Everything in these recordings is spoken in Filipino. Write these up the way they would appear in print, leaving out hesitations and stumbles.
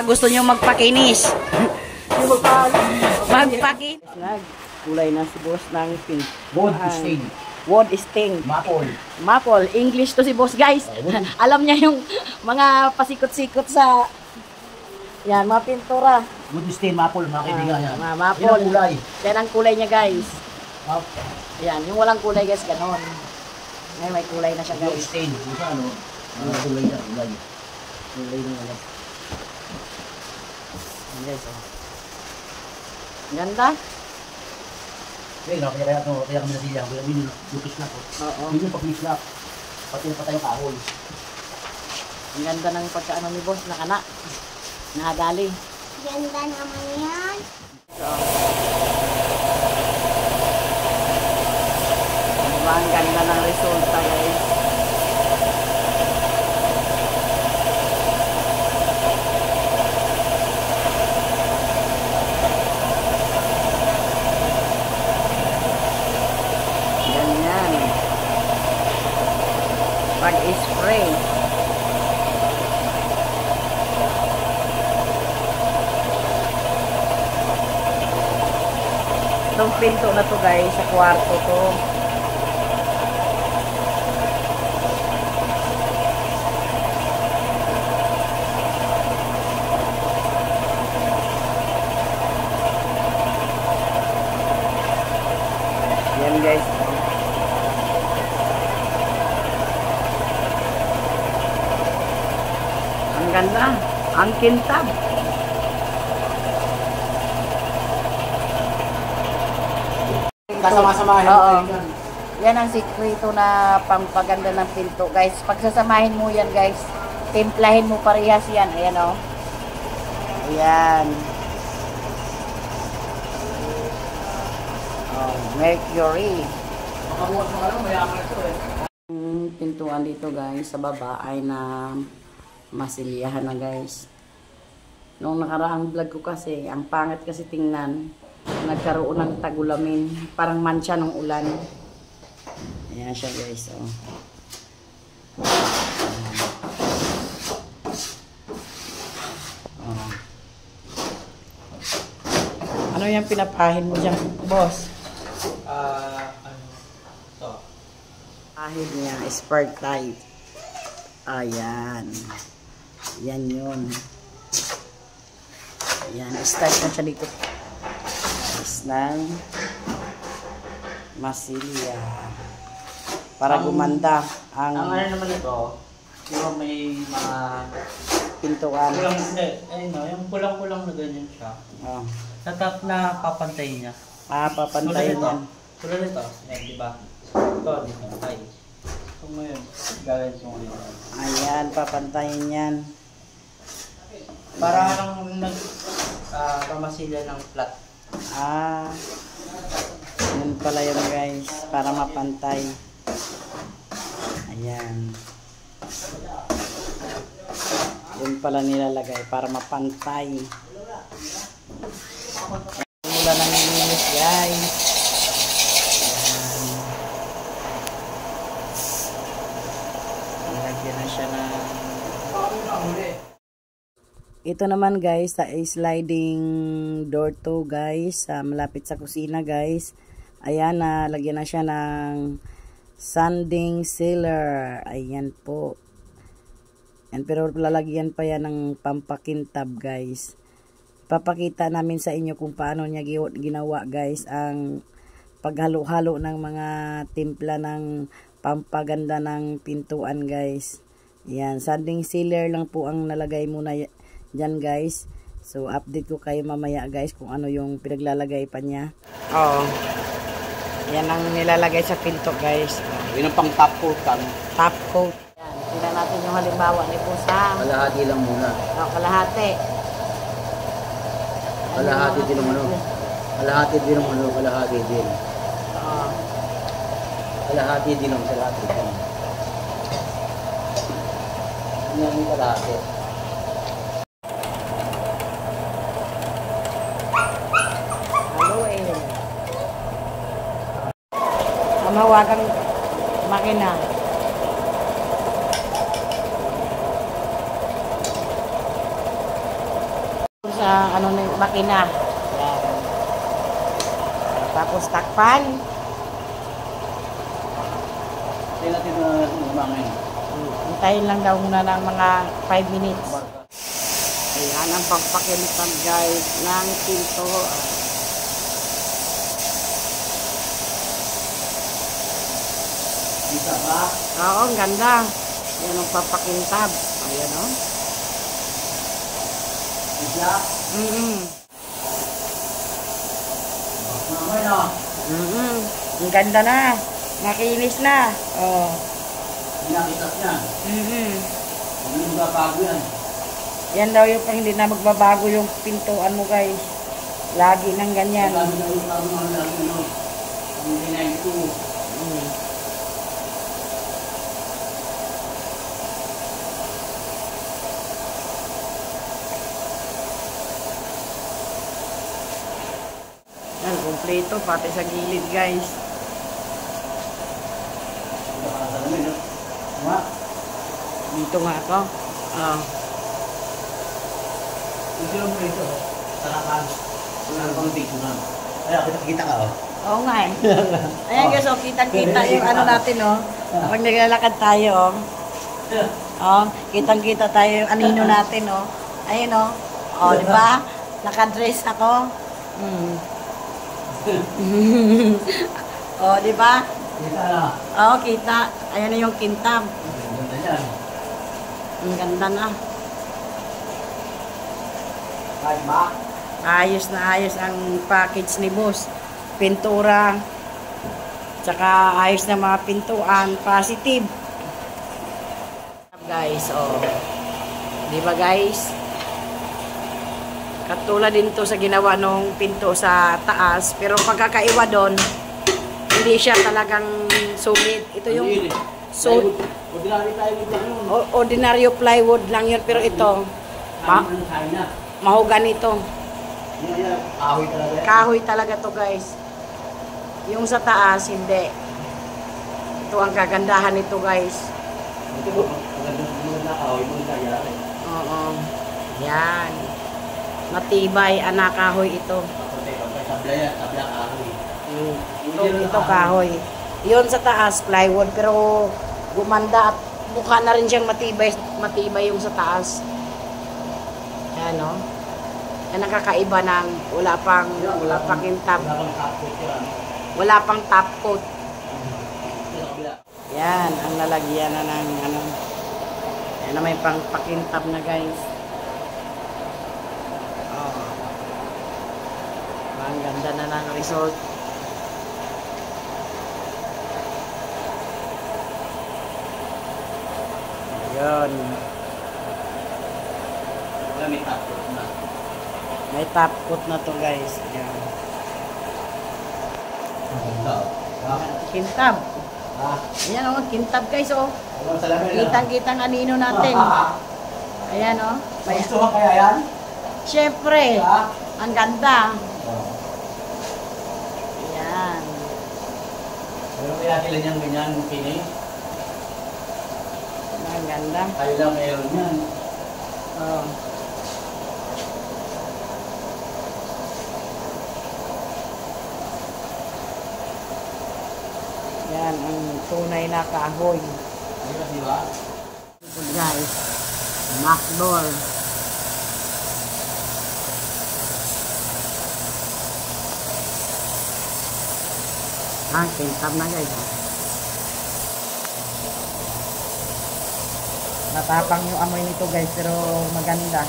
Gusto nyo magpakinis? Magpakinis. Kulay na si boss ng pink. Wood stain. Wood stain. Maple. Maple. English to si boss, guys. Alam niya yung mga pasikot-sikot sa... Yan, mga pintura. Wood stain, maple, mga kaibigan yan. Maple. Yan ang kulay. Yan ang kulay niya, guys. Yan, yung walang kulay, guys, ganon. Ngayon, may kulay na siya, guys. Wood stain. Yung sa ano, kulay na, kulay. Kulay na wala. Yan, guys, oh. Ganda. Okay, kaya kami nasila. Kaya yun yung kislap. Yun yung pag-kislap. Pati na pa tayong kahoy. Ang ganda ng pagkaano ni boss, nakana. Nakadali. Ganda naman yan. So, diba ang ganda ng resulta, guys. Ganyan. Pag-spray. Itong pinto na to, guys, sa kwarto to. Yan, guys. Ang ganda. Ang kintab. Kasama-samahin. Oo. Yan ang sikreto na pampaganda ng pinto, guys. Pagsasamahin mo yan, guys, timplahin mo parehas yan. Ayan, o. Ayan. Oh, Mercury. Makabuhat mo ka lang, mayaman ito eh. Ang pintuan dito, guys, sa baba ay na masilyahan na, guys. Noong nakaraang vlog ko kasi, ang pangit kasi tingnan. Nagkaroon ng tagulamin. Parang mancha ng ulan. Ayan siya, guys. Oh. Oh. Ano yung pinapahin mo dyan, boss? Ano? Ito. Pahin niya, spark type. Ayan. Yan yun. Ayan, start na siya dito. Ng masilya para gumanda ang ano naman ito, diba may mga pintuan. pulang, ayun no, yung pulang-pulang na ganyan siya. Oh. Natap na papantay niya. Papantayin yan. Tulad nito, diba? Ito, dito, ay. So ngayon, gagawin ko ngayon. Ayan, papantayin yan. Para lang pamasilya ng flat. Yun pala yun, guys, para mapantay. Ayan. Yun pala nilalagay para mapantay. Mula na nilinis, guys. Ayan. Nilagyan na siya na. Ito naman, guys, sa sliding door to, guys, malapit sa kusina, guys. Ayan, lagyan na siya ng sanding sealer. Ayan po. And pero lalagyan pa yan ng pampakintab, guys. Papakita namin sa inyo kung paano niya ginawa, guys, ang paghalo-halo ng mga timpla ng pampaganda ng pintuan, guys. Ayan, sanding sealer lang po ang nalagay muna dyan, guys. So, update ko kayo mamaya, guys, kung ano yung pinaglalagay pa niya. Oo. Yan ang nilalagay sa pinto, guys. Yun ang pang top coat kan. Top coat. Yan. Tingnan natin yung halimbawa ni Pusang. Kalahati lang muna. Kalahati. Kalahati din ang ano. Kalahati din ang ano. Kalahati din. Oo. Kalahati din ang kalahati din. Yan yung kalahati. Mahawagang makina. Sa ano na yung makina. Yan. Tapos takpan. Hindi natin umangin. Hintayin lang daw muna ng mga 5 minutes. Ayan ang pagpakilitan guys ng pinto. Kita ba? Oo, ang ganda. Ayan ang papakintab. Ayan o. Kita? Mamay na. Ang ganda na. Makinis na. Oh. Hindi nakita niya. Hindi magbabago yan. Yan daw yung pang hindi na magbabago yung pintuan mo guys. Lagi nang ganyan. Lagi na yung bago mga lagi ano. Ang dinayin ko. Yan, kompleto pati sa gilid guys. Salamin, no? Ma? Dito nga ako. Oh. Ito lang mo ito. Sarapan. Sarapan pang tingko na. Kaya kita ka, oh. Oo nga eh. Ayan guys, oh, kitang-kita yung ano natin, oh. Pag naglalakad tayo, oh. Oh, kitang-kita tayo yung anino natin, oh. Ayun, oh. Oh, di ba? Nakadress ako. Oh, di ba? Kita na. Oo, kita. Ayan na yung kintab. Ganda yan. Ang ganda na. Kahit ba? Ayos na ayos ang package ni boss. Pintura. Tsaka ayos na mga pintuan. Positive. Guys, oh. Di ba guys? Katulad din to sa ginawa nung pinto sa taas. Pero pagkakaiwa doon, hindi siya talagang solid. Ito yung Ordinary plywood lang yun. ordinaryo plywood lang yun. Pero ito, mahugan ito. Kahoy talaga yan. Kahoy talaga to guys. Yung sa taas, hindi. Ito ang kagandahan nito guys. Ito po, magandang na kahoy mo nangyayari. Oo. Yan. Matibay, anak kahoy ito. Tabla yan, tabla kahoy. Ito kahoy. Yun sa taas, plywood. Pero gumanda at mukha na rin siyang matibay yung sa taas. Yan o. Yan ang kakaiba ng wala pang kintab. Wala pang top coat. Yan, ang lalagyan na ng ano. Yan na may pang pakintab na guys. Oh. Ang ganda na ng resort. Yun. Wala may tapos na. May top coat na to guys. Yan. Kintab. Ayan o, kintab guys o. Kitang-kitang anino natin. Ayan o. Gusto mo kaya yan? Siyempre. Ang ganda. Ayan. Pero kaya kailan niyang ganyan finish? Ang ganda. Tayo lang meron yan. Oh. Yan ang tunay na kahoy. Di ba? Ito guys. Knock door. Kintab na guys. Matapang yung amoy nito guys, pero maganda.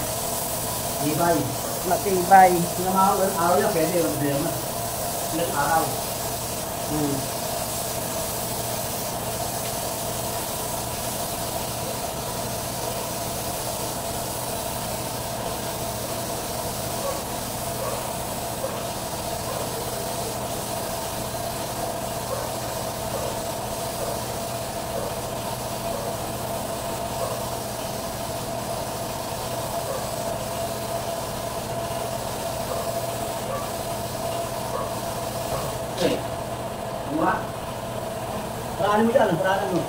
Ibay. Matibay. Ilang araw yan, pwede. Ilang araw. Ano ba? Paraan mo dyan, paraan mo.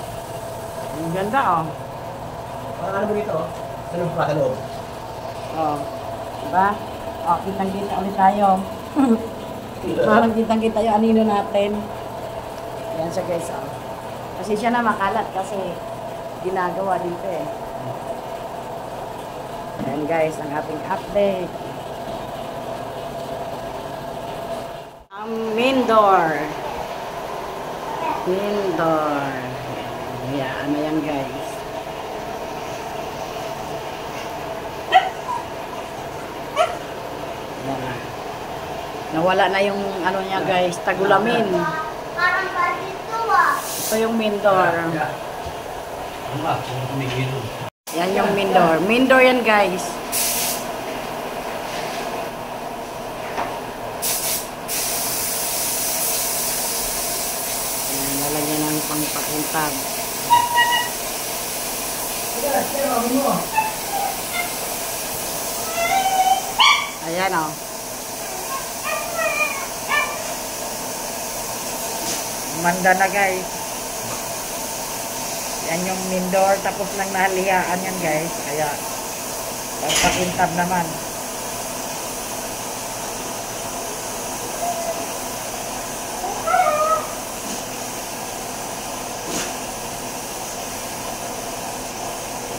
Ang ganda oh. Paraan mo dito. Sa loob pa, sa loob. Oh. Diba? O, kitang-kita ulit tayo. Parang kitang-kita yung anino natin. Ayan siya guys. Oh. Kasi siya na makalat kasi ginagawa dito eh. Ayan guys, ang ating update. Ang main door. Main door. Ayan, ano yan guys. Ayan. Nawala na yung ano niya guys, tagulamin. Parang dito ah. Ito yung main door. Ano ba? Kung kumigilo. Yan yung main door. Main door yan guys. Ayan, lalagyan ng pangpakuntab. Ayan o. Manda na guys. Yan yung main door. Tapos lang nahaliyaan yan guys. Kaya pagpakintab naman.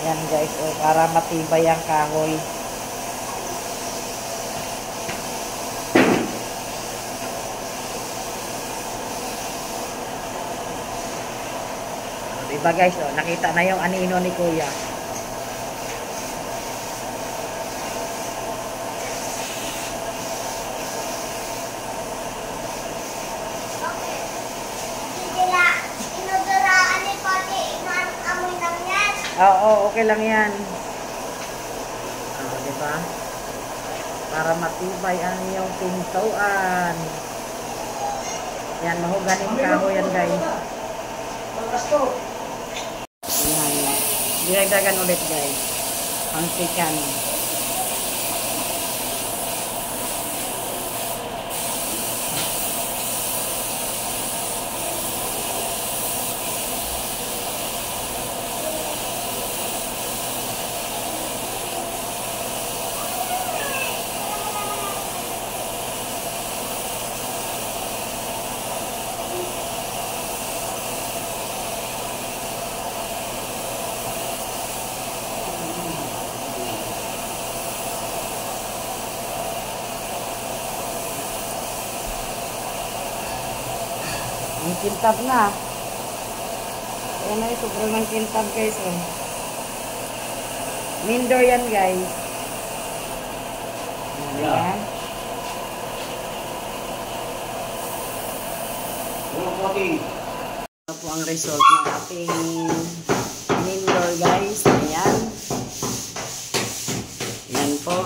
Yan guys. O, para matibay ang kahoy. Diba guys, oh, nakita na yung anino ni Kuya. Okay. Sige na. Inuduraan ni Pati. Amoy lang yan. Oo, okay lang yan. Diba? Para matibay ang iyong pintuan. Yan, mahuganing kahoy yan guys. Yan. Dinagdagan ulit guys. Ang chicken. Ang kintab na. Ayan na, sobrang ng kintab guys. Oh. Main door yan guys. Ayan. Ito po ang result ng ating main door guys. Ayan. Ayan po.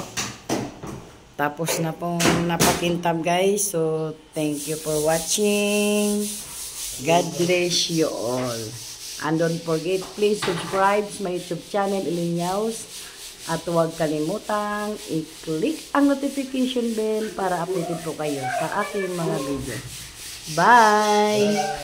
Tapos na pong napakintab guys. So, thank you for watching. God bless you all. And don't forget, please subscribe to my YouTube channel, Ilinyaws. At huwag kalimutang i-click ang notification bell para updated po kayo sa aking mga video. Bye!